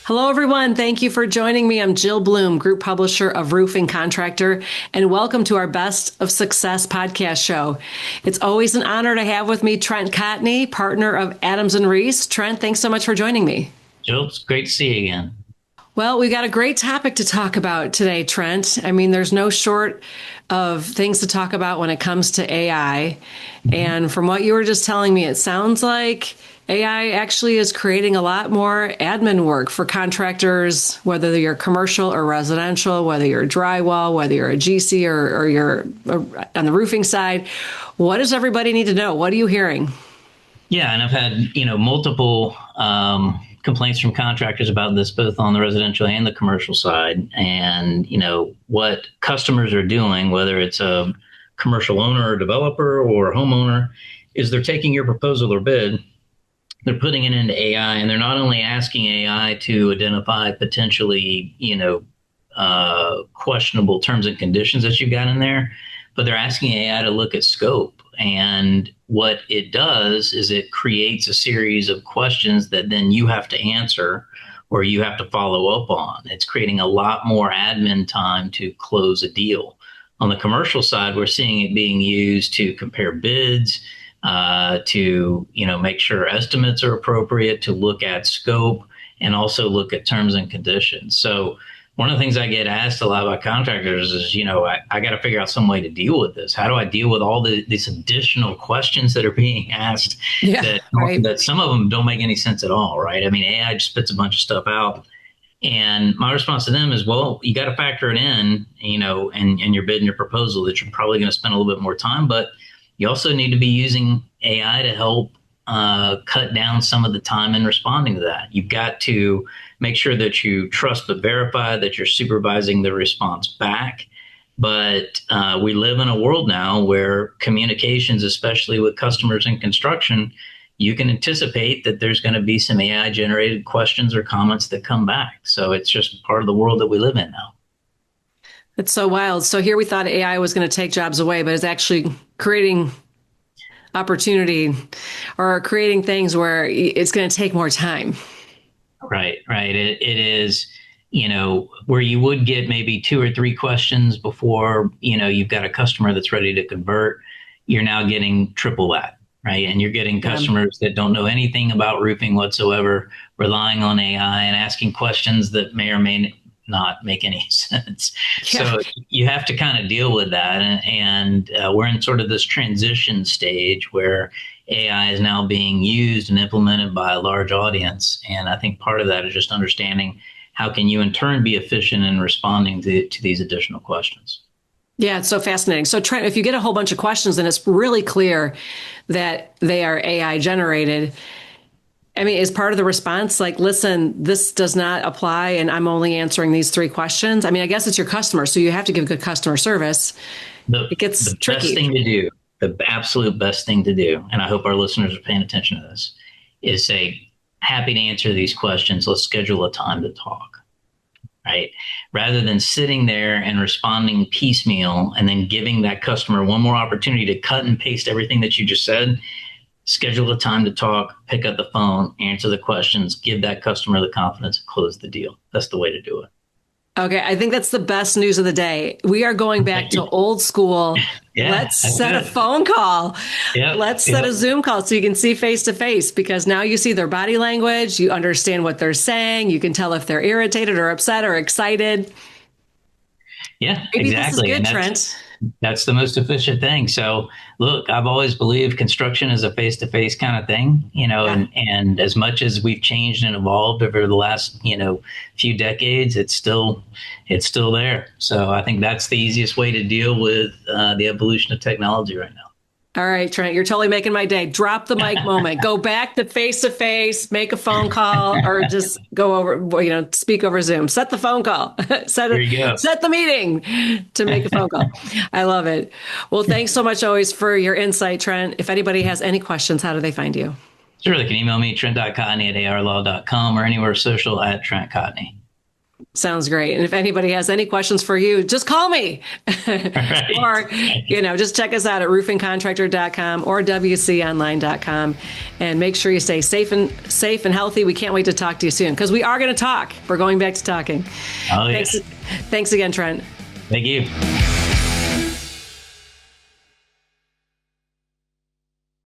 Hello, everyone. Thank you for joining me. I'm Jill Bloom, Group Publisher of Roofing Contractor, and welcome to our Best of Success podcast show. It's always an honor to have with me Trent Cotney, partner of Adams and Reese. Trent, thanks so much for joining me. Jill, it's great to see you again. Well, we've got a great topic to talk about today, Trent. I mean, there's no short of things to talk about when it comes to AI. And from what you were just telling me, it sounds like AI actually is creating a lot more admin work for contractors, whether you're commercial or residential, whether you're drywall, whether you're a GC or you're on the roofing side. What does everybody need to know? What are you hearing? Yeah, and I've had, multiple complaints from contractors about this, both on the residential and the commercial side. And, what customers are doing, whether it's a commercial owner or developer or homeowner, is they're taking your proposal or bid, they're putting it into AI, and they're not only asking AI to identify potentially, questionable terms and conditions that you've got in there, but they're asking AI to look at scope. And what it does is it creates a series of questions that then you have to answer or you have to follow up on. It's creating a lot more admin time to close a deal. On the commercial side, we're seeing it being used to compare bids, to make sure estimates are appropriate, to look at scope, and also look at terms and conditions. So one of the things I get asked a lot by contractors is, I got to figure out some way to deal with this. How do I deal with all these additional questions that are being asked that some of them don't make any sense at all, right? I mean, AI just spits a bunch of stuff out. And my response to them is, well, you got to factor it in, and your bid and your proposal that you're probably going to spend a little bit more time, but you also need to be using AI to help cut down some of the time in responding to that. You've got to make sure that you trust but verify, that you're supervising the response back. But we live in a world now where communications, especially with customers in construction, you can anticipate that there's going to be some AI generated questions or comments that come back. So it's just part of the world that we live in now. It's so wild. So here we thought AI was going to take jobs away, but it's actually creating opportunity or creating things where it's going to take more time. Right. It is, where you would get maybe 2 or 3 questions before, you've got a customer that's ready to convert. You're now getting triple that, right? And you're getting customers that don't know anything about roofing whatsoever, relying on AI and asking questions that may or may not make any sense. So you have to kind of deal with that. And we're in sort of this transition stage where AI is now being used and implemented by a large audience. And I think part of that is just understanding how can you in turn be efficient in responding to these additional questions. Yeah, it's so fascinating. So Trent, if you get a whole bunch of questions and it's really clear that they are AI generated, I mean, is part of the response like, listen, this does not apply and I'm only answering these 3 questions? I mean, I guess it's your customer, so you have to give good customer service. It gets tricky. Best thing to do, the absolute best thing to do, and I hope our listeners are paying attention to this, is say, happy to answer these questions. Let's schedule a time to talk, right? Rather than sitting there and responding piecemeal and then giving that customer one more opportunity to cut and paste everything that you just said. Schedule a time to talk, pick up the phone, answer the questions, give that customer the confidence to close the deal. That's the way to do it. Okay, I think that's the best news of the day. We are going back to old school. Let's set a phone call. Let's set a Zoom call so you can see face to face, because now you see their body language. You understand what they're saying. You can tell if they're irritated or upset or excited. Yeah, Maybe exactly. This is good, Trent. That's the most efficient thing. So look, I've always believed construction is a face-to-face kind of thing, and as much as we've changed and evolved over the last, few decades, it's still there. So I think that's the easiest way to deal with the evolution of technology right now. All right, Trent, you're totally making my day. Drop the mic moment. Go back to face, make a phone call, or just go over, speak over Zoom. Set the phone call. Set the meeting to make a phone call. I love it. Well, thanks so much always for your insight, Trent. If anybody has any questions, how do they find you? Sure, they can email me, trent.cotney@arlaw.com, or anywhere social @Trent Cotney. Sounds great. And if anybody has any questions for you, just call me. Right. Or, just check us out at roofingcontractor.com or wconline.com, and make sure you stay safe and healthy. We can't wait to talk to you soon, because we are going to talk. We're going back to talking. Oh, yes. Thanks again, Trent. Thank you.